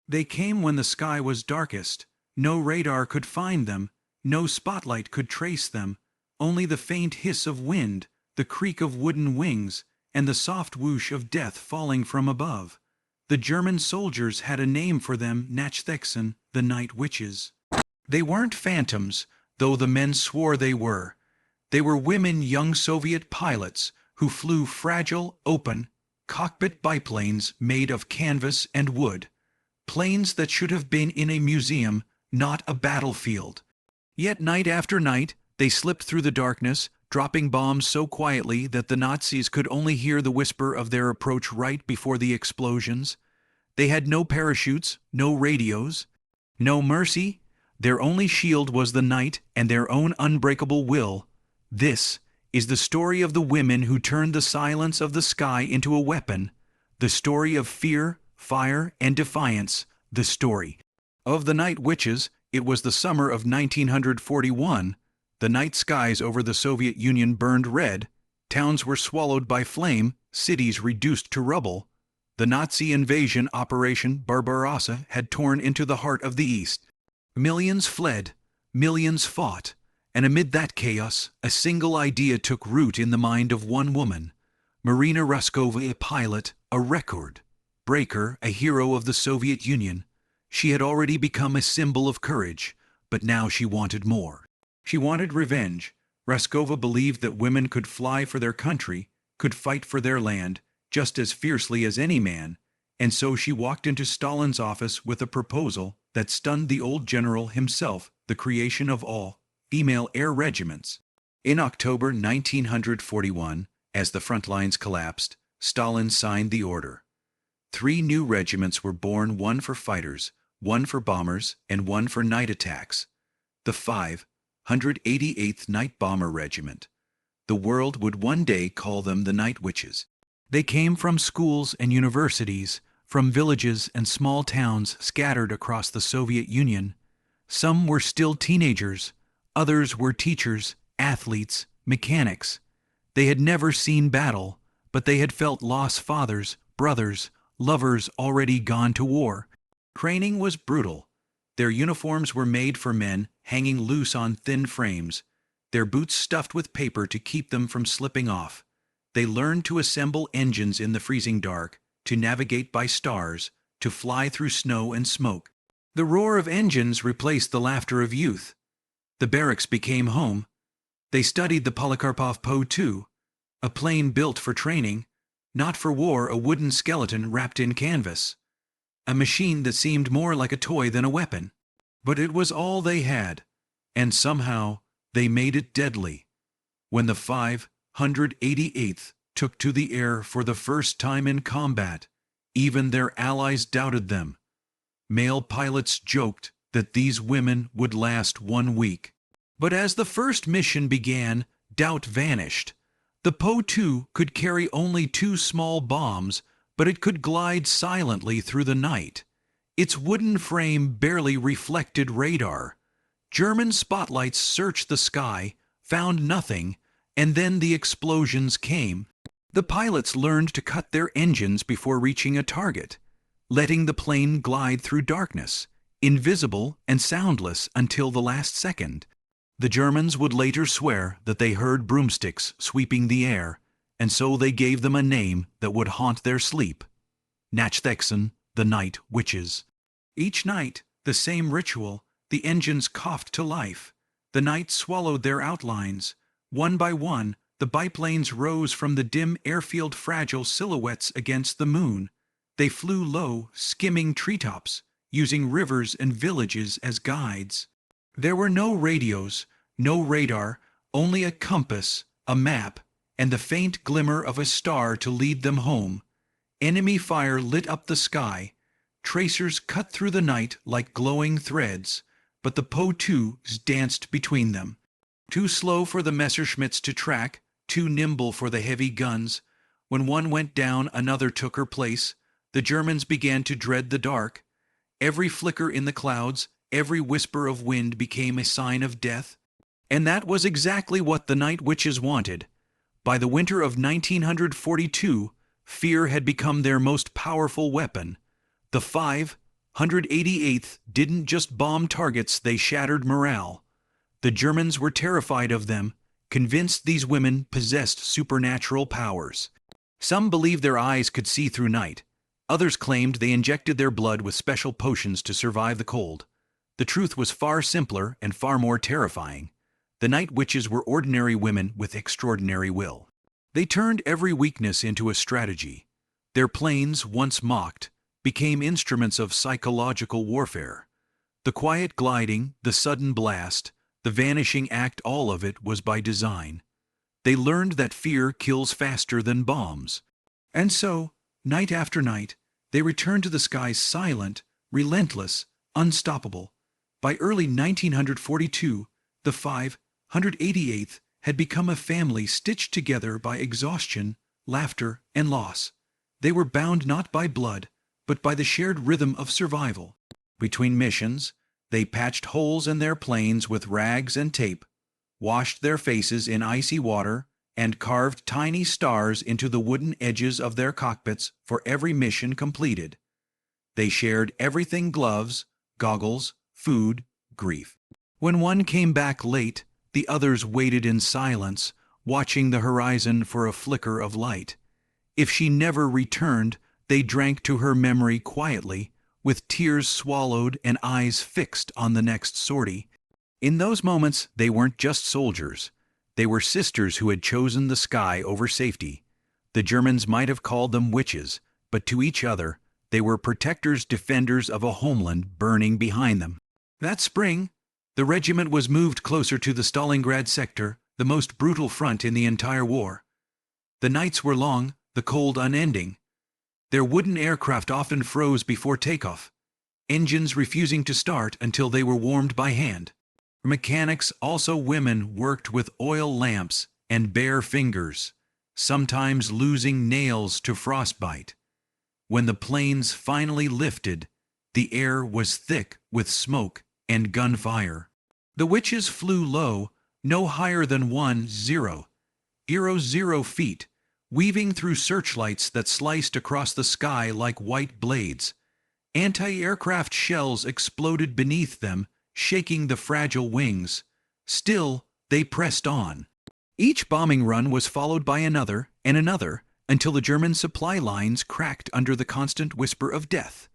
They came when the sky was darkest. No radar could find them, no spotlight could trace them, only the faint hiss of wind, the creak of wooden wings, and the soft whoosh of death falling from above. The German soldiers had a name for them, Nachthexen, the night witches. They weren't phantoms, though the men swore they were. They were women young Soviet pilots who flew fragile, open, cockpit biplanes made of canvas and wood. Planes that should have been in a museum, not a battlefield. Yet night after night, they slipped through the darkness, dropping bombs so quietly that the Nazis could only hear the whisper of their approach right before the explosions. They had no parachutes, no radios, no mercy. Their only shield was the night and their own unbreakable will. This is the story of the women who turned the silence of the sky into a weapon, the story of fear, fire, and defiance, the story of the night witches. It was the summer of 1941. The night skies over the Soviet Union burned red, towns were swallowed by flame, cities reduced to rubble. The Nazi invasion Operation Barbarossa had torn into the heart of the East. Millions fled, millions fought, and amid that chaos, a single idea took root in the mind of one woman. Marina Raskova, a pilot, a record breaker, a hero of the Soviet Union. She had already become a symbol of courage, but now she wanted more. She wanted revenge. Raskova believed that women could fly for their country, could fight for their land, just as fiercely as any man, and so she walked into Stalin's office with a proposal that stunned the old general himself, the creation of all female air regiments. In October 1941, as the front lines collapsed, Stalin signed the order. 3 new regiments were born, one for fighters, one for bombers, and one for night attacks. The 588th Night Bomber Regiment. The world would one day call them the Night Witches. They came from schools and universities, from villages and small towns scattered across the Soviet Union. Some were still teenagers, others were teachers, athletes, mechanics. They had never seen battle, but they had felt lost fathers, brothers, lovers already gone to war. Training was brutal. Their uniforms were made for men, hanging loose on thin frames, their boots stuffed with paper to keep them from slipping off. They learned to assemble engines in the freezing dark, to navigate by stars, to fly through snow and smoke. The roar of engines replaced the laughter of youth. The barracks became home. They studied the Polikarpov Po-2, a plane built for training, not for war, a wooden skeleton wrapped in canvas. A machine that seemed more like a toy than a weapon. But it was all they had, and somehow they made it deadly. When the 588th took to the air for the first time in combat, even their allies doubted them. Male pilots joked that these women would last 1 week. But as the first mission began, doubt vanished. The Po-2 could carry only 2 small bombs, but it could glide silently through the night. Its wooden frame barely reflected radar. German spotlights searched the sky, found nothing, and then the explosions came. The pilots learned to cut their engines before reaching a target, letting the plane glide through darkness, invisible and soundless until the last second. The Germans would later swear that they heard broomsticks sweeping the air, and so they gave them a name that would haunt their sleep: Nachthexen, the Night Witches. Each night, the same ritual. The engines coughed to life. The night swallowed their outlines. One by one, the biplanes rose from the dim airfield, fragile silhouettes against the moon. They flew low, skimming treetops, using rivers and villages as guides. There were no radios, no radar, only a compass, a map, and the faint glimmer of a star to lead them home. Enemy fire lit up the sky. Tracers cut through the night like glowing threads, but the Po-2s danced between them. Too slow for the Messerschmitts to track, too nimble for the heavy guns. When one went down, another took her place. The Germans began to dread the dark. Every flicker in the clouds, every whisper of wind became a sign of death. And that was exactly what the Night Witches wanted. By the winter of 1942, fear had become their most powerful weapon. The 188th didn't just bomb targets, they shattered morale. The Germans were terrified of them, convinced these women possessed supernatural powers. Some believed their eyes could see through night. Others claimed they injected their blood with special potions to survive the cold. The truth was far simpler and far more terrifying. The night witches were ordinary women with extraordinary will. They turned every weakness into a strategy. Their planes, once mocked, became instruments of psychological warfare. The quiet gliding, the sudden blast, the vanishing act, all of it was by design. They learned that fear kills faster than bombs. And so, night after night, they returned to the skies silent, relentless, unstoppable. By early 1942, the 588th had become a family stitched together by exhaustion, laughter, and loss. They were bound not by blood, but by the shared rhythm of survival. Between missions, they patched holes in their planes with rags and tape, washed their faces in icy water, and carved tiny stars into the wooden edges of their cockpits for every mission completed. They shared everything: gloves, goggles, food, grief. When one came back late, the others waited in silence, watching the horizon for a flicker of light. If she never returned, they drank to her memory quietly, with tears swallowed and eyes fixed on the next sortie. In those moments, they weren't just soldiers. They were sisters who had chosen the sky over safety. The Germans might have called them witches, but to each other, they were protectors, defenders of a homeland burning behind them. That spring, the regiment was moved closer to the Stalingrad sector, the most brutal front in the entire war. The nights were long, the cold unending. Their wooden aircraft often froze before takeoff, engines refusing to start until they were warmed by hand. Mechanics, also women, worked with oil lamps and bare fingers, sometimes losing nails to frostbite. When the planes finally lifted, the air was thick with smoke and gunfire. The witches flew low, no higher than 10 feet, weaving through searchlights that sliced across the sky like white blades. Anti-aircraft shells exploded beneath them, shaking the fragile wings. Still, they pressed on. Each bombing run was followed by another and another, until the German supply lines cracked under the constant whisper of death.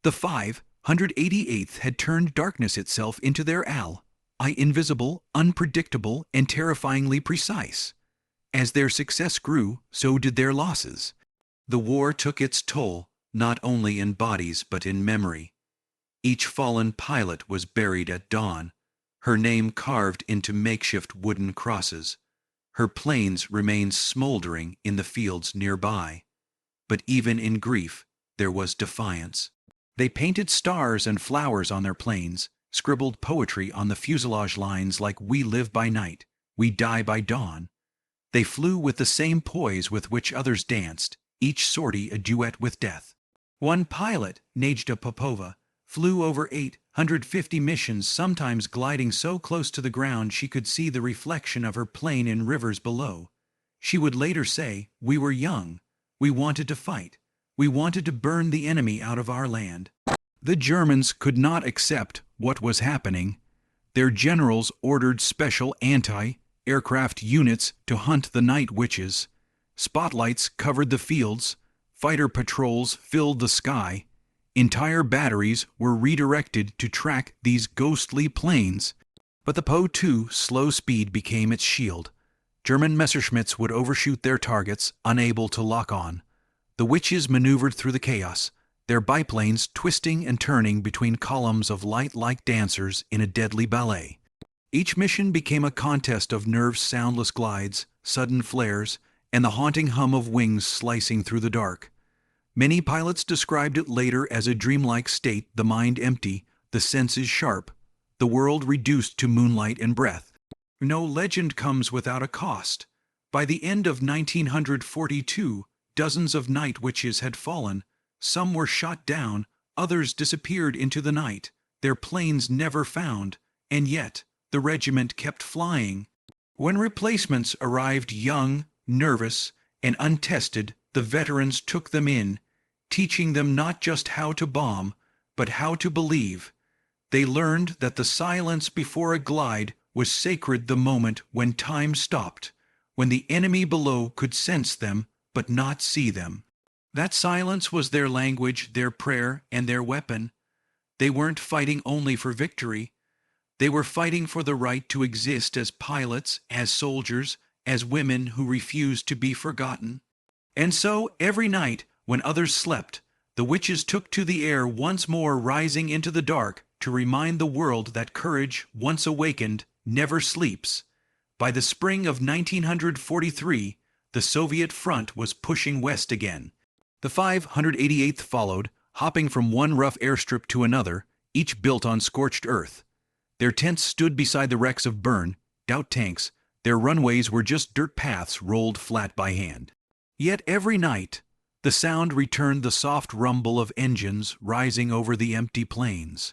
The 588th had turned darkness itself into their ally, invisible, unpredictable, and terrifyingly precise. As their success grew, so did their losses. The war took its toll, not only in bodies but in memory. Each fallen pilot was buried at dawn, her name carved into makeshift wooden crosses. Her planes remained smoldering in the fields nearby. But even in grief, there was defiance. They painted stars and flowers on their planes, scribbled poetry on the fuselage lines like "We live by night, we die by dawn." They flew with the same poise with which others danced, each sortie a duet with death. One pilot, Nejda Popova, flew over 850 missions, sometimes gliding so close to the ground she could see the reflection of her plane in rivers below. She would later say, "We were young. We wanted to fight. We wanted to burn the enemy out of our land." The Germans could not accept what was happening. Their generals ordered special anti-aircraft units to hunt the night witches. Spotlights covered the fields. Fighter patrols filled the sky. Entire batteries were redirected to track these ghostly planes. But the Po-2 slow speed became its shield. German Messerschmitts would overshoot their targets, unable to lock on. The witches maneuvered through the chaos, their biplanes twisting and turning between columns of light like dancers in a deadly ballet. Each mission became a contest of nerve soundless glides, sudden flares, and the haunting hum of wings slicing through the dark. Many pilots described it later as a dreamlike state, the mind empty, the senses sharp, the world reduced to moonlight and breath. No legend comes without a cost. By the end of 1942, dozens of night witches had fallen. Some were shot down, others disappeared into the night, their planes never found, and yet the regiment kept flying. When replacements arrived young, nervous, and untested, the veterans took them in, teaching them not just how to bomb, but how to believe. They learned that the silence before a glide was sacred, the moment when time stopped, when the enemy below could sense them but not see them. That silence was their language, their prayer, and their weapon. They weren't fighting only for victory. They were fighting for the right to exist as pilots, as soldiers, as women who refused to be forgotten. And so, every night, when others slept, the witches took to the air once more, rising into the dark to remind the world that courage, once awakened, never sleeps. By the spring of 1943, the Soviet front was pushing west again. The 588th followed, hopping from one rough airstrip to another, each built on scorched earth. Their tents stood beside the wrecks of burned-out tanks. Their runways were just dirt paths rolled flat by hand. Yet every night, the sound returned, the soft rumble of engines rising over the empty plains.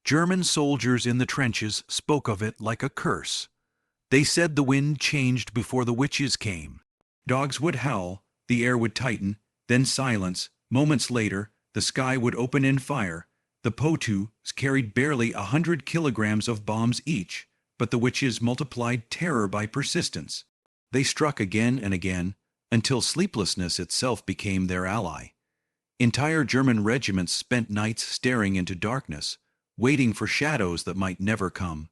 German soldiers in the trenches spoke of it like a curse. They said the wind changed before the witches came. Dogs would howl, the air would tighten, then silence. Moments later, the sky would open in fire. The Potus carried barely 100 kilograms of bombs each, but the witches multiplied terror by persistence. They struck again and again, until sleeplessness itself became their ally. Entire German regiments spent nights staring into darkness, waiting for shadows that might never come.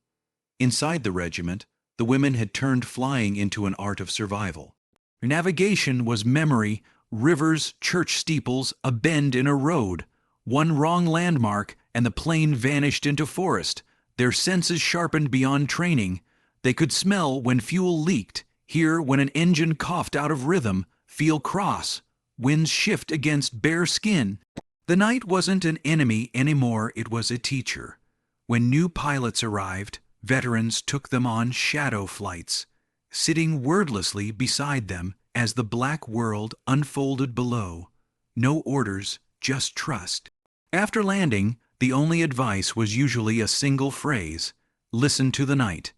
Inside the regiment, the women had turned flying into an art of survival. Navigation was memory, rivers, church steeples, a bend in a road. One wrong landmark, and the plane vanished into forest. Their senses sharpened beyond training. They could smell when fuel leaked, hear when an engine coughed out of rhythm, feel cross, winds shift against bare skin. The night wasn't an enemy anymore, it was a teacher. When new pilots arrived, veterans took them on shadow flights, sitting wordlessly beside them as the black world unfolded below. No orders, just trust. After landing, the only advice was usually a single phrase: listen to the night.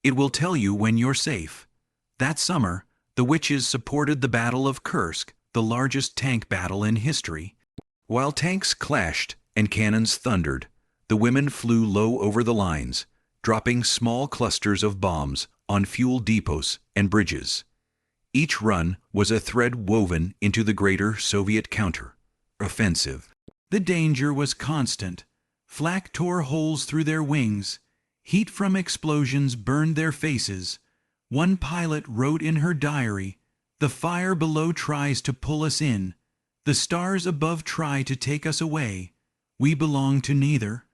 It will tell you when you're safe. That summer, the witches supported the Battle of Kursk, the largest tank battle in history. While tanks clashed and cannons thundered, the women flew low over the lines, dropping small clusters of bombs on fuel depots and bridges. Each run was a thread woven into the greater Soviet counter-offensive. The danger was constant. Flak tore holes through their wings. Heat from explosions burned their faces. One pilot wrote in her diary, "The fire below tries to pull us in. The stars above try to take us away. We belong to neither."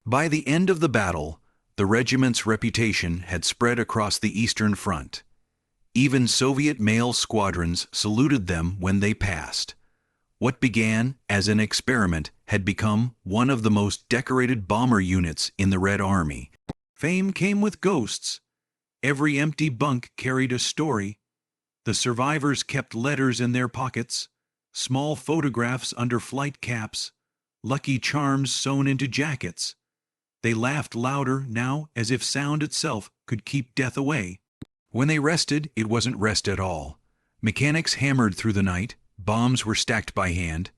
By the end of the battle, the regiment's reputation had spread across the Eastern Front. Even Soviet male squadrons saluted them when they passed. What began as an experiment had become one of the most decorated bomber units in the Red Army. Fame came with ghosts. Every empty bunk carried a story. The survivors kept letters in their pockets, small photographs under flight caps, lucky charms sewn into jackets. They laughed louder now, as if sound itself could keep death away. When they rested, it wasn't rest at all. Mechanics hammered through the night. Bombs were stacked by hand.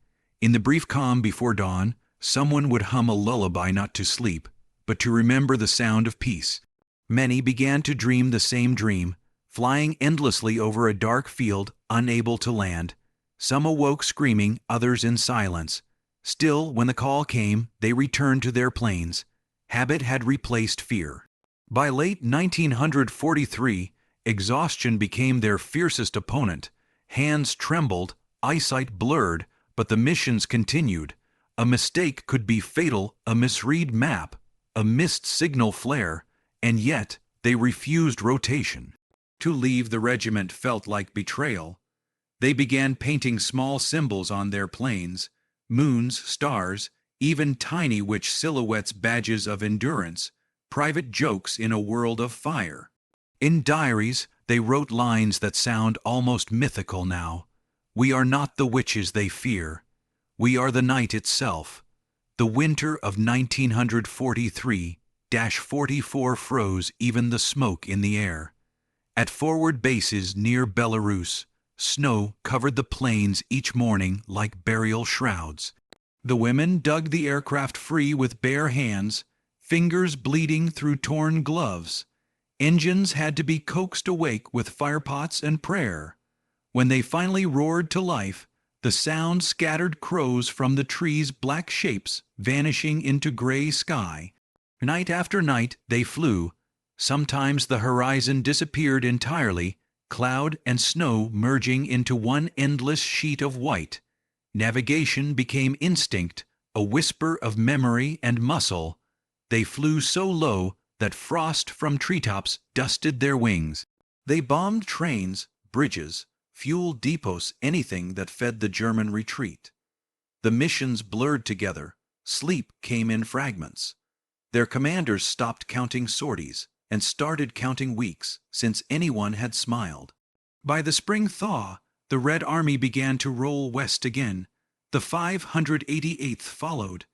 In the brief calm before dawn, someone would hum a lullaby, not to sleep, but to remember the sound of peace. Many began to dream the same dream, flying endlessly over a dark field, unable to land. Some awoke screaming, others in silence. Still, when the call came, they returned to their planes. Habit had replaced fear. By late 1943, exhaustion became their fiercest opponent. Hands trembled, eyesight blurred, but the missions continued. A mistake could be fatal, a misread map, a missed signal flare, and yet they refused rotation. To leave the regiment felt like betrayal. They began painting small symbols on their planes, moons, stars, even tiny witch silhouettes, badges of endurance, private jokes in a world of fire. In diaries, they wrote lines that sound almost mythical now. We are not the witches they fear. We are the night itself. The winter of 1943-44 froze even the smoke in the air. At forward bases near Belarus, snow covered the plains each morning like burial shrouds. The women dug the aircraft free with bare hands, fingers bleeding through torn gloves. Engines had to be coaxed awake with firepots and prayer. When they finally roared to life, the sound scattered crows from the trees' black shapes vanishing into gray sky. Night after night they flew. Sometimes the horizon disappeared entirely, cloud and snow merging into one endless sheet of white. Navigation became instinct, a whisper of memory and muscle. They flew so low that frost from treetops dusted their wings. They bombed trains, bridges, fuel depots, anything that fed the German retreat. The missions blurred together. Sleep came in fragments. Their commanders stopped counting sorties and started counting weeks, since anyone had smiled. By the spring thaw, the Red Army began to roll west again. The 588th followed.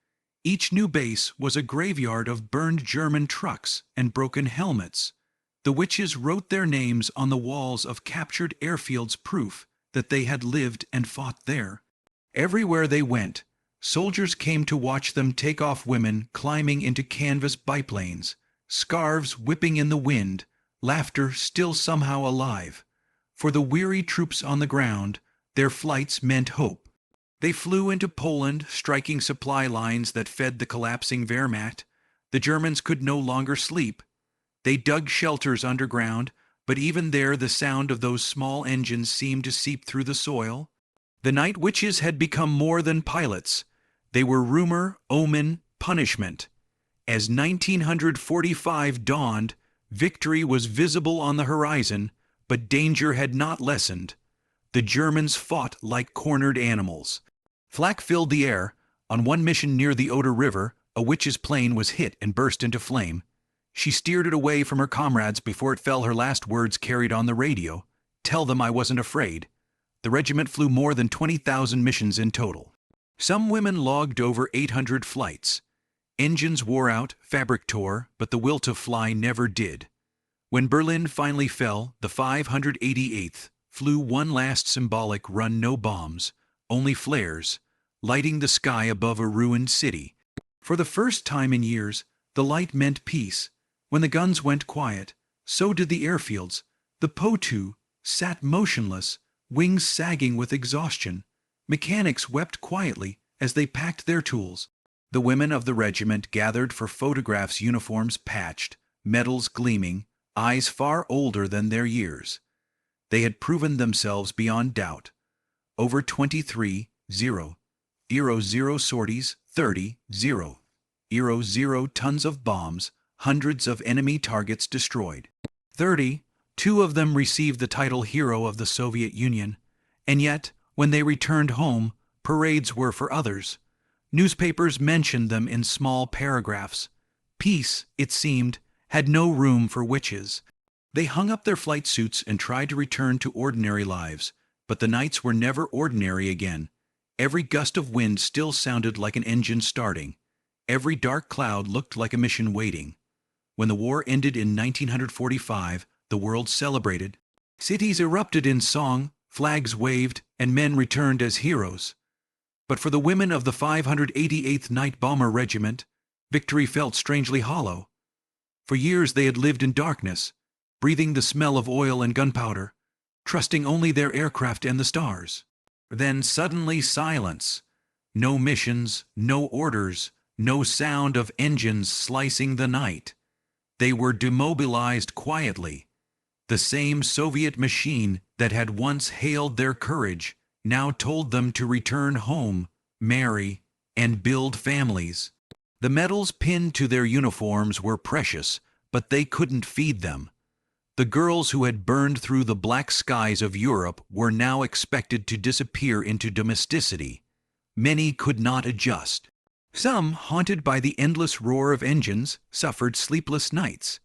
Each new base was a graveyard of burned German trucks and broken helmets. The witches wrote their names on the walls of captured airfields, proof that they had lived and fought there. Everywhere they went, soldiers came to watch them take off, women climbing into canvas biplanes, scarves whipping in the wind, laughter still somehow alive. For the weary troops on the ground, their flights meant hope. They flew into Poland, striking supply lines that fed the collapsing Wehrmacht. The Germans could no longer sleep. They dug shelters underground, but even there the sound of those small engines seemed to seep through the soil. The night witches had become more than pilots. They were rumor, omen, punishment. As 1945 dawned, victory was visible on the horizon, but danger had not lessened. The Germans fought like cornered animals. Flak filled the air. On one mission near the Oder River, a witch's plane was hit and burst into flame. She steered it away from her comrades before it fell. Her last words carried on the radio, "Tell them I wasn't afraid." The regiment flew more than 20,000 missions in total. Some women logged over 800 flights. Engines wore out, fabric tore, but the will to fly never did. When Berlin finally fell, the 588th flew one last symbolic run, no bombs, only flares, lighting the sky above a ruined city. For the first time in years, the light meant peace. When the guns went quiet, so did the airfields. The Po-2 sat motionless, wings sagging with exhaustion. Mechanics wept quietly as they packed their tools. The women of the regiment gathered for photographs, uniforms patched, medals gleaming, eyes far older than their years. They had proven themselves beyond doubt. Over 23,000 sorties, 30,000 tons of bombs, hundreds of enemy targets destroyed. 32 of them received the title Hero of the Soviet Union. And yet, when they returned home, parades were for others. Newspapers mentioned them in small paragraphs. Peace, it seemed, had no room for witches. They hung up their flight suits and tried to return to ordinary lives, but the nights were never ordinary again. Every gust of wind still sounded like an engine starting. Every dark cloud looked like a mission waiting. When the war ended in 1945, the world celebrated. Cities erupted in song, flags waved, and men returned as heroes. But for the women of the 588th Night Bomber Regiment, victory felt strangely hollow. For years they had lived in darkness, breathing the smell of oil and gunpowder, trusting only their aircraft and the stars. Then suddenly silence. No missions, no orders, no sound of engines slicing the night. They were demobilized quietly. The same Soviet machine that had once hailed their courage now told them to return home, marry, and build families. The medals pinned to their uniforms were precious, but they couldn't feed them. The girls who had burned through the black skies of Europe were now expected to disappear into domesticity. Many could not adjust. Some, haunted by the endless roar of engines, suffered sleepless nights.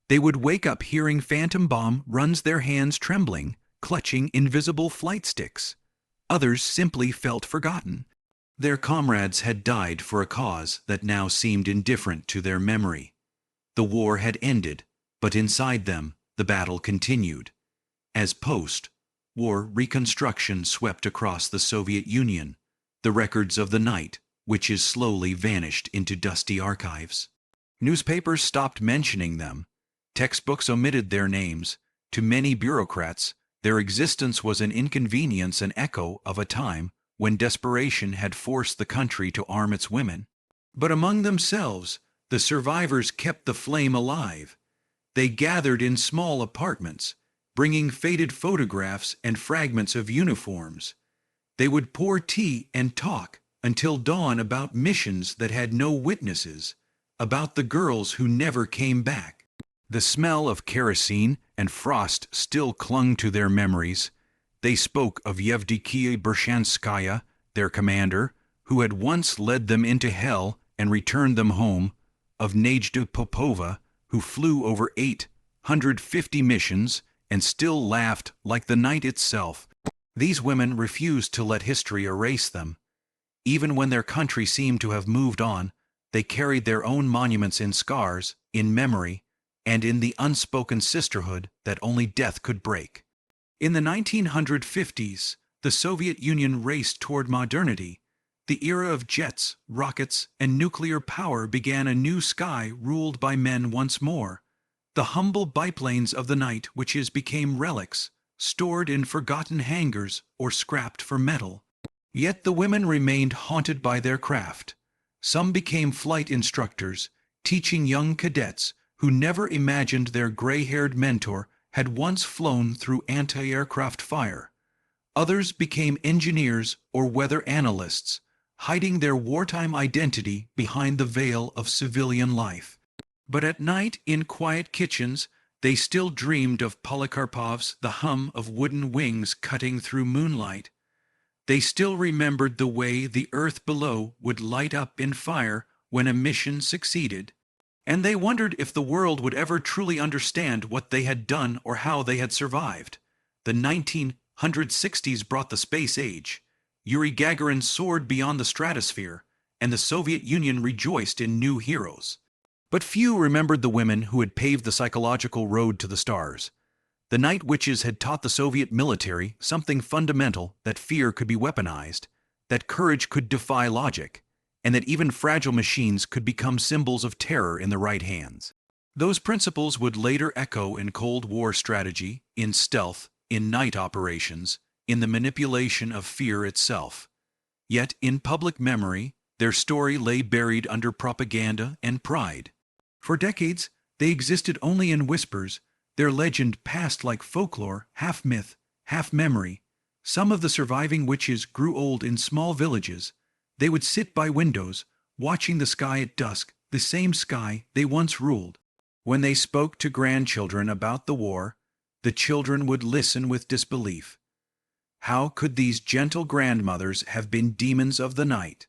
They would wake up hearing phantom bomb runs, their hands trembling, clutching invisible flight sticks. Others simply felt forgotten. Their comrades had died for a cause that now seemed indifferent to their memory. The war had ended, but inside them, the battle continued. As post-war reconstruction swept across the Soviet Union, the records of the night witches slowly vanished into dusty archives. Newspapers stopped mentioning them. Textbooks omitted their names. To many bureaucrats, their existence was an inconvenience, an echo of a time when desperation had forced the country to arm its women. But among themselves, the survivors kept the flame alive. They gathered in small apartments, bringing faded photographs and fragments of uniforms. They would pour tea and talk until dawn about missions that had no witnesses, about the girls who never came back. The smell of kerosene and frost still clung to their memories. They spoke of Yevdikia Bershanskaya, their commander, who had once led them into hell and returned them home, of Nejda Popova, who flew over 850 missions and still laughed like the night itself. These women refused to let history erase them. Even when their country seemed to have moved on, they carried their own monuments in scars, in memory, and in the unspoken sisterhood that only death could break. In the 1950s, the Soviet Union raced toward modernity. The era of jets, rockets, and nuclear power began a new sky ruled by men once more. The humble biplanes of the night witches became relics, stored in forgotten hangars or scrapped for metal. Yet the women remained haunted by their craft. Some became flight instructors, teaching young cadets who never imagined their gray-haired mentor had once flown through anti-aircraft fire. Others became engineers or weather analysts, hiding their wartime identity behind the veil of civilian life. But at night, in quiet kitchens, they still dreamed of Polikarpov's the hum of wooden wings cutting through moonlight. They still remembered the way the earth below would light up in fire when a mission succeeded. And they wondered if the world would ever truly understand what they had done or how they had survived. The 1960s brought the space age. Yuri Gagarin soared beyond the stratosphere, and the Soviet Union rejoiced in new heroes. But few remembered the women who had paved the psychological road to the stars. The night witches had taught the Soviet military something fundamental: that fear could be weaponized, that courage could defy logic, and that even fragile machines could become symbols of terror in the right hands. Those principles would later echo in Cold War strategy, in stealth, in night operations, in the manipulation of fear itself. Yet in public memory, their story lay buried under propaganda and pride. For decades, they existed only in whispers. Their legend passed like folklore, half myth, half memory. Some of the surviving witches grew old in small villages. They would sit by windows, watching the sky at dusk, the same sky they once ruled. When they spoke to grandchildren about the war, the children would listen with disbelief. How could these gentle grandmothers have been demons of the night?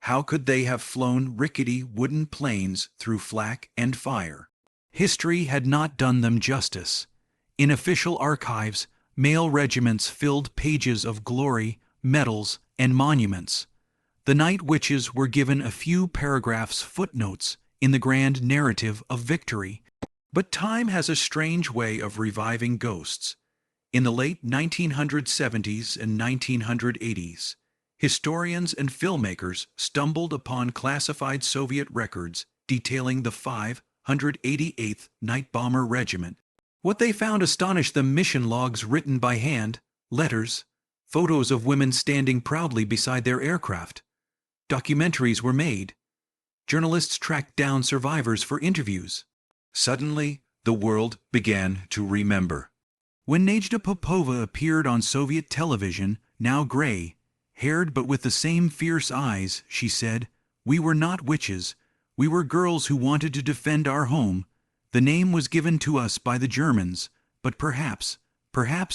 How could they have flown rickety wooden planes through flak and fire? History had not done them justice. In official archives, male regiments filled pages of glory, medals, and monuments. The night witches were given a few paragraphs, footnotes, in the grand narrative of victory. But time has a strange way of reviving ghosts. In the late 1970s and 1980s, historians and filmmakers stumbled upon classified Soviet records detailing the 588th Night Bomber Regiment. What they found astonished them: mission logs written by hand, letters, photos of women standing proudly beside their aircraft. Documentaries were made. Journalists tracked down survivors for interviews. Suddenly, the world began to remember. When Nejda Popova appeared on Soviet television, now gray-haired but with the same fierce eyes, she said, "We were not witches. We were girls who wanted to defend our home. The name was given to us by the Germans, but perhaps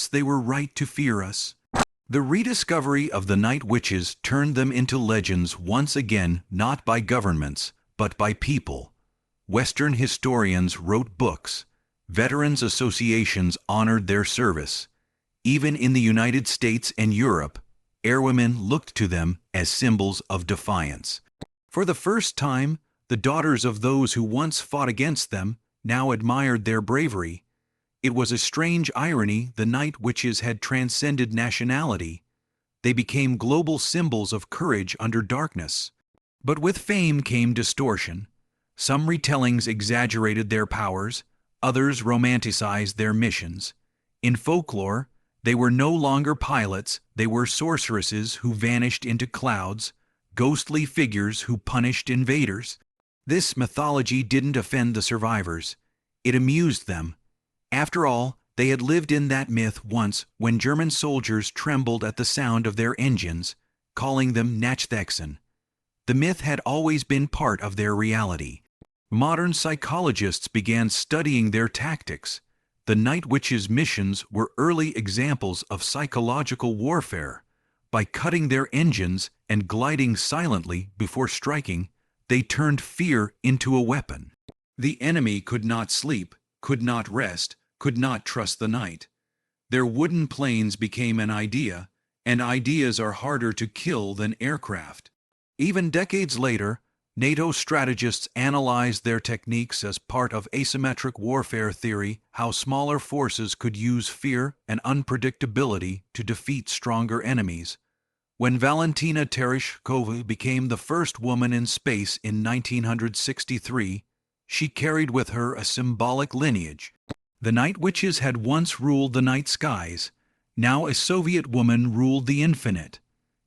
they were right to fear us." The rediscovery of the night witches turned them into legends once again, not by governments, but by people. Western historians wrote books. Veterans associations honored their service. Even in the United States and Europe, airwomen looked to them as symbols of defiance. For the first time, the daughters of those who once fought against them now admired their bravery. It was a strange irony: the night witches had transcended nationality. They became global symbols of courage under darkness. But with fame came distortion. Some retellings exaggerated their powers, others romanticized their missions. In folklore, they were no longer pilots, they were sorceresses who vanished into clouds, ghostly figures who punished invaders. This mythology didn't offend the survivors. It amused them. After all, they had lived in that myth once when German soldiers trembled at the sound of their engines, calling them Nachthexen. The myth had always been part of their reality. Modern psychologists began studying their tactics. The Night Witches' missions were early examples of psychological warfare. By cutting their engines and gliding silently before striking, they turned fear into a weapon. The enemy could not sleep, could not rest, could not trust the night. Their wooden planes became an idea, and ideas are harder to kill than aircraft. Even decades later, NATO strategists analyzed their techniques as part of asymmetric warfare theory, how smaller forces could use fear and unpredictability to defeat stronger enemies. When Valentina Tereshkova became the first woman in space in 1963, she carried with her a symbolic lineage. The Night Witches had once ruled the night skies. Now a Soviet woman ruled the infinite.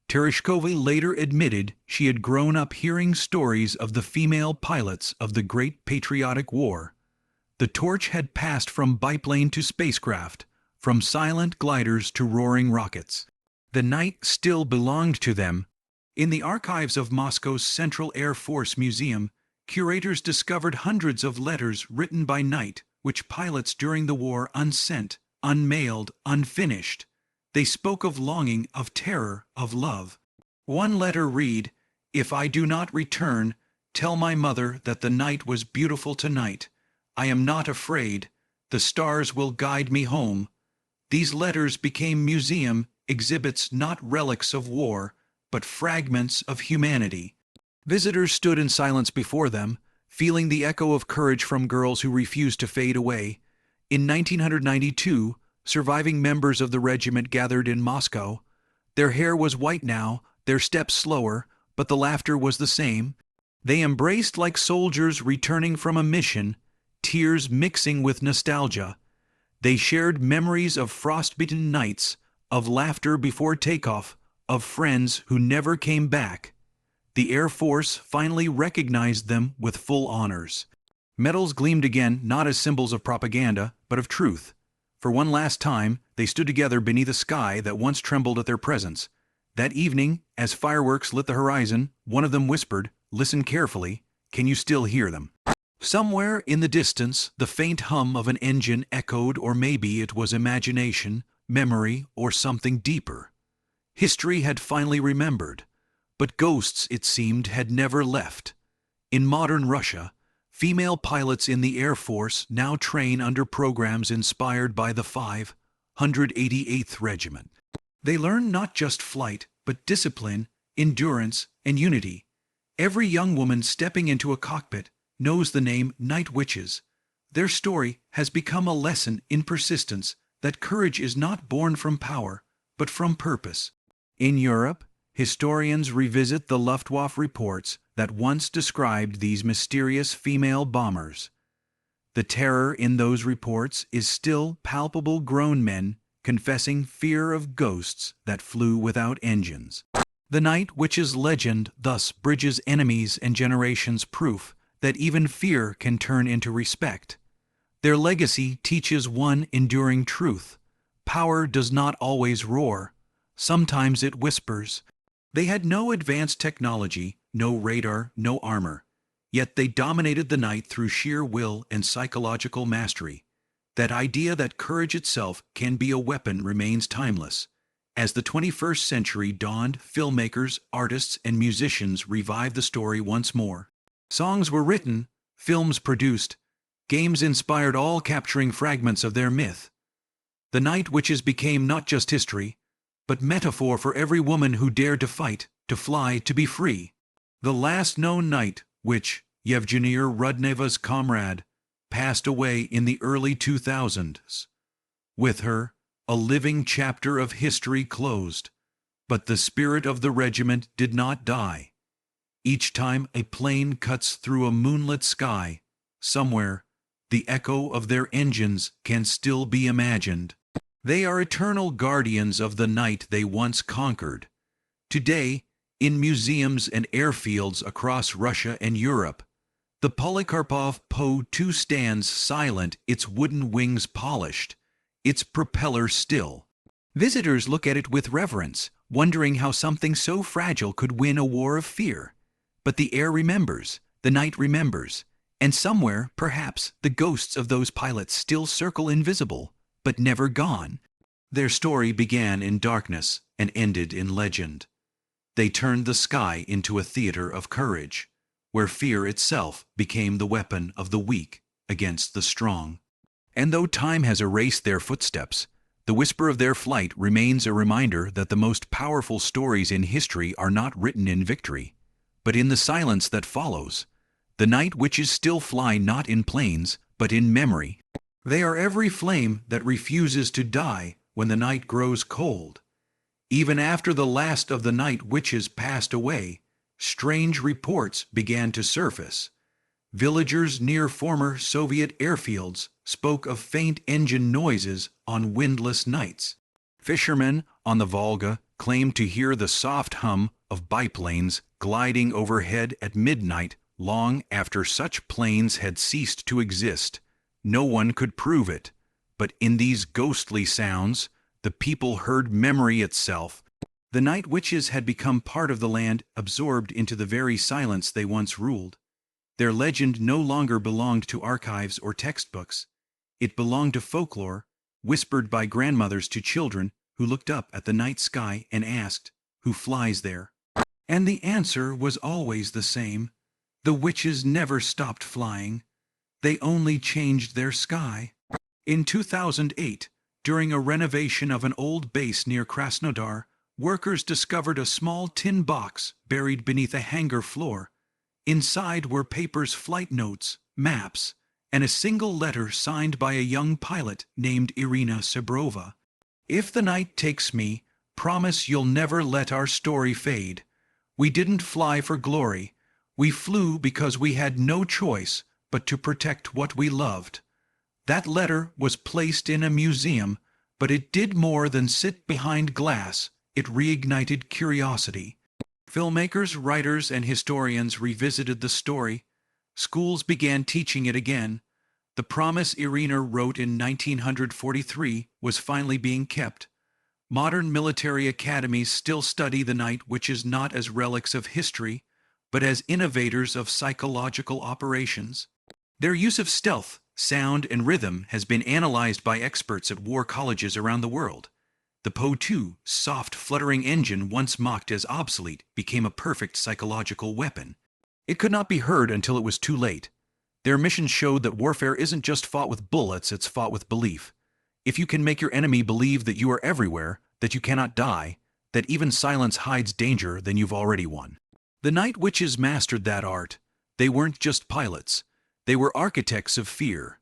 Tereshkova later admitted she had grown up hearing stories of the female pilots of the Great Patriotic War. The torch had passed from biplane to spacecraft, from silent gliders to roaring rockets. The night still belonged to them. In the archives of Moscow's Central Air Force Museum, curators discovered hundreds of letters written by Night Witch pilots during the war, unsent, unmailed, unfinished. They spoke of longing, of terror, of love. One letter read, "If I do not return, tell my mother that the night was beautiful tonight. I am not afraid. The stars will guide me home." These letters became museum exhibits, not relics of war, but fragments of humanity. Visitors stood in silence before them, feeling the echo of courage from girls who refused to fade away. In 1992, surviving members of the regiment gathered in Moscow. Their hair was white now, their steps slower, but the laughter was the same. They embraced like soldiers returning from a mission, tears mixing with nostalgia. They shared memories of frost-bitten nights, of laughter before takeoff, of friends who never came back. The Air Force finally recognized them with full honors. Medals gleamed again, not as symbols of propaganda, but of truth. For one last time, they stood together beneath a sky that once trembled at their presence. That evening, as fireworks lit the horizon, one of them whispered, "Listen carefully, can you still hear them?" Somewhere in the distance, the faint hum of an engine echoed, or maybe it was imagination, memory, or something deeper. History had finally remembered, but ghosts, it seemed, had never left. In modern Russia, female pilots in the Air Force now train under programs inspired by the 588th Regiment. They learn not just flight, but discipline, endurance, and unity. Every young woman stepping into a cockpit knows the name Night Witches. Their story has become a lesson in persistence, that courage is not born from power, but from purpose. In Europe, historians revisit the Luftwaffe reports that once described these mysterious female bombers. The terror in those reports is still palpable: grown men confessing fear of ghosts that flew without engines. The Night Witches' legend thus bridges enemies and generations, proof that even fear can turn into respect. Their legacy teaches one enduring truth: power does not always roar, sometimes it whispers. They had no advanced technology, no radar, no armor. Yet they dominated the night through sheer will and psychological mastery. That idea that courage itself can be a weapon remains timeless. As the 21st century dawned, filmmakers, artists, and musicians revived the story once more. Songs were written, films produced, games inspired, all capturing fragments of their myth. The Night Witches became not just history, but metaphor for every woman who dared to fight, to fly, to be free. The last known Night Witch, Yevgenia Rudneva's comrade, passed away in the early 2000s. With her, a living chapter of history closed. But the spirit of the regiment did not die. Each time a plane cuts through a moonlit sky, somewhere, the echo of their engines can still be imagined. They are eternal guardians of the night they once conquered. Today, in museums and airfields across Russia and Europe, the Polikarpov Po-2 stands silent, its wooden wings polished, its propeller still. Visitors look at it with reverence, wondering how something so fragile could win a war of fear. But the air remembers, the night remembers, and somewhere, perhaps, the ghosts of those pilots still circle invisible, but never gone. Their story began in darkness and ended in legend. They turned the sky into a theater of courage, where fear itself became the weapon of the weak against the strong. And though time has erased their footsteps, the whisper of their flight remains a reminder that the most powerful stories in history are not written in victory, but in the silence that follows. The night witches still fly not in planes, but in memory. They are every flame that refuses to die when the night grows cold. Even after the last of the night witches passed away, strange reports began to surface. Villagers near former Soviet airfields spoke of faint engine noises on windless nights. Fishermen on the Volga claimed to hear the soft hum of biplanes gliding overhead at midnight long after such planes had ceased to exist. No one could prove it, but in these ghostly sounds, the people heard memory itself. The night witches had become part of the land, absorbed into the very silence they once ruled. Their legend no longer belonged to archives or textbooks. It belonged to folklore, whispered by grandmothers to children who looked up at the night sky and asked, "Who flies there?" And the answer was always the same. The witches never stopped flying. They only changed their sky. In 2008, during a renovation of an old base near Krasnodar, workers discovered a small tin box buried beneath a hangar floor. Inside were papers, flight notes, maps, and a single letter signed by a young pilot named Irina Sebrova. "If the night takes me, promise you'll never let our story fade. We didn't fly for glory. We flew because we had no choice but to protect what we loved." That letter was placed in a museum, but it did more than sit behind glass. It reignited curiosity. Filmmakers, writers, and historians revisited the story. Schools began teaching it again. The promise Irina wrote in 1943 was finally being kept. Modern military academies still study the night witches not as relics of history, but as innovators of psychological operations. Their use of stealth, sound, and rhythm has been analyzed by experts at war colleges around the world. The Po-2 soft, fluttering engine, once mocked as obsolete, became a perfect psychological weapon. It could not be heard until it was too late. Their mission showed that warfare isn't just fought with bullets, it's fought with belief. If you can make your enemy believe that you are everywhere, that you cannot die, that even silence hides danger, then you've already won. The night witches mastered that art. They weren't just pilots. They were architects of fear.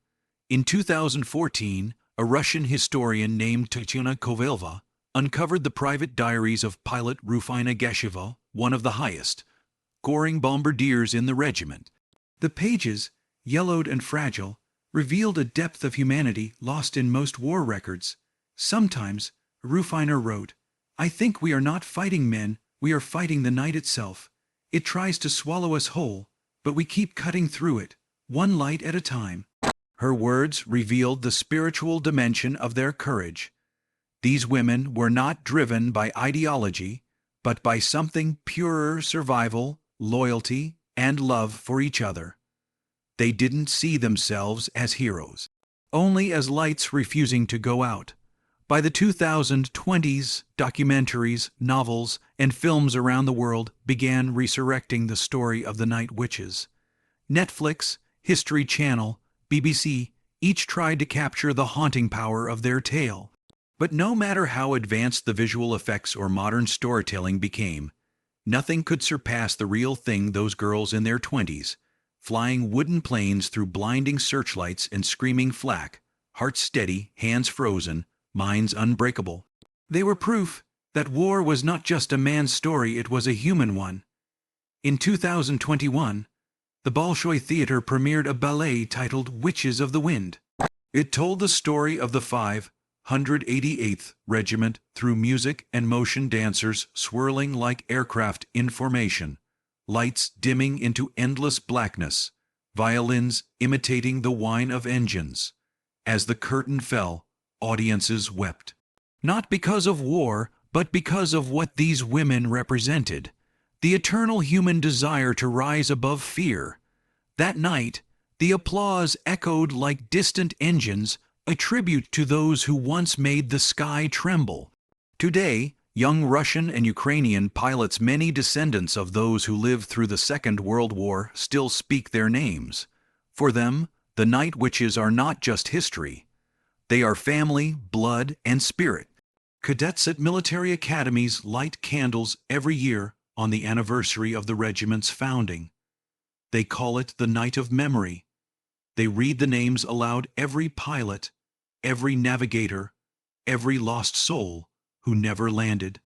In 2014, a Russian historian named Tatyana Kovaleva uncovered the private diaries of pilot Rufina Gasheva, one of the highest scoring bombardiers in the regiment. The pages, yellowed and fragile, revealed a depth of humanity lost in most war records. Sometimes, Rufina wrote, "I think we are not fighting men, we are fighting the night itself. It tries to swallow us whole, but we keep cutting through it, one light at a time." Her words revealed the spiritual dimension of their courage. These women were not driven by ideology, but by something purer: survival, loyalty, and love for each other. They didn't see themselves as heroes, only as lights refusing to go out. By the 2020s, documentaries, novels, and films around the world began resurrecting the story of the night witches. Netflix, History Channel, BBC, each tried to capture the haunting power of their tale. But no matter how advanced the visual effects or modern storytelling became, nothing could surpass the real thing: those girls in their 20s, flying wooden planes through blinding searchlights and screaming flak, hearts steady, hands frozen, minds unbreakable. They were proof that war was not just a man's story, it was a human one. In 2021, the Bolshoi Theater premiered a ballet titled Witches of the Wind. It told the story of the 588th Regiment through music and motion, dancers swirling like aircraft in formation, lights dimming into endless blackness, violins imitating the whine of engines. As the curtain fell, audiences wept. Not because of war, but because of what these women represented: the eternal human desire to rise above fear. That night, the applause echoed like distant engines, a tribute to those who once made the sky tremble. Today, young Russian and Ukrainian pilots, many descendants of those who lived through the Second World War, still speak their names. For them, the Night Witches are not just history. They are family, blood, and spirit. Cadets at military academies light candles every year on the anniversary of the regiment's founding. They call it the Night of Memory. They read the names aloud: every pilot, every navigator, every lost soul who never landed.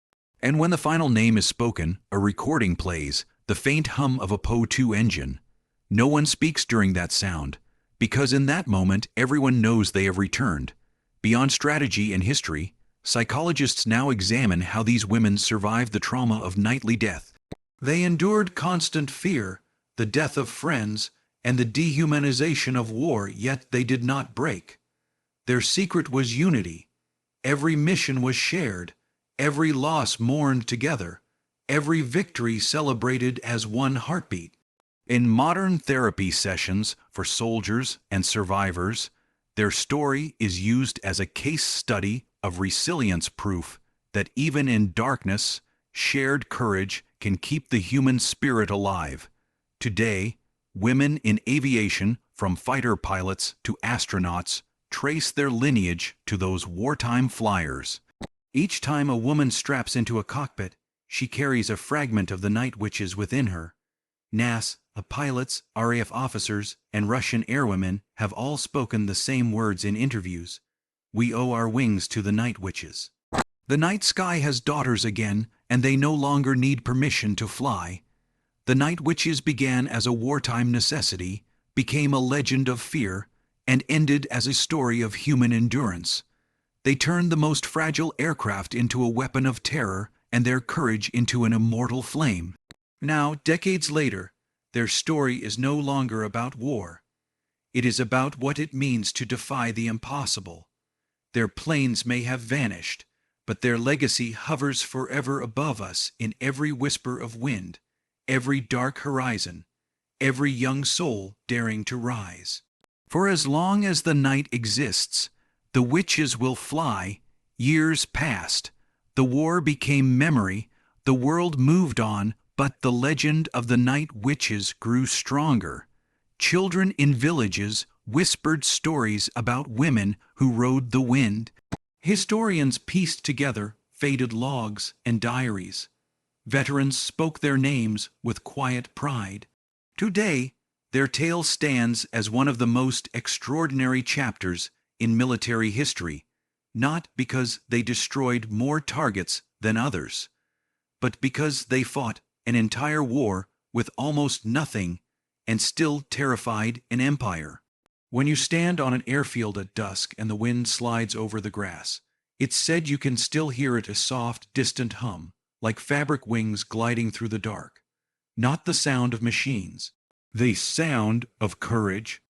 And when the final name is spoken, a recording plays, the faint hum of a Po-2 engine. No one speaks during that sound, because in that moment everyone knows they have returned. Beyond strategy and history, psychologists now examine how these women survived the trauma of nightly death. They endured constant fear, the death of friends, and the dehumanization of war, yet they did not break. Their secret was unity. Every mission was shared, every loss mourned together, every victory celebrated as one heartbeat. In modern therapy sessions for soldiers and survivors, their story is used as a case study of resilience, proof that even in darkness, shared courage can keep the human spirit alive. Today, women in aviation, from fighter pilots to astronauts, trace their lineage to those wartime flyers. Each time a woman straps into a cockpit, she carries a fragment of the Night Witches within her. NASA pilots, RAF officers, and Russian airwomen have all spoken the same words in interviews: "We owe our wings to the Night Witches." The night sky has daughters again, and they no longer need permission to fly. The Night Witches began as a wartime necessity, became a legend of fear, and ended as a story of human endurance. They turned the most fragile aircraft into a weapon of terror, and their courage into an immortal flame. Now, decades later, their story is no longer about war. It is about what it means to defy the impossible. Their planes may have vanished, but their legacy hovers forever above us in every whisper of wind, every dark horizon, every young soul daring to rise. For as long as the night exists, the witches will fly. Years passed. The war became memory. The world moved on, but the legend of the Night Witches grew stronger. Children in villages whispered stories about women who rode the wind. Historians pieced together faded logs and diaries. Veterans spoke their names with quiet pride. Today, their tale stands as one of the most extraordinary chapters in military history, not because they destroyed more targets than others, but because they fought an entire war with almost nothing and still terrified an empire. When you stand on an airfield at dusk and the wind slides over the grass, it's said you can still hear it, a soft, distant hum, like fabric wings gliding through the dark. Not the sound of machines, the sound of courage,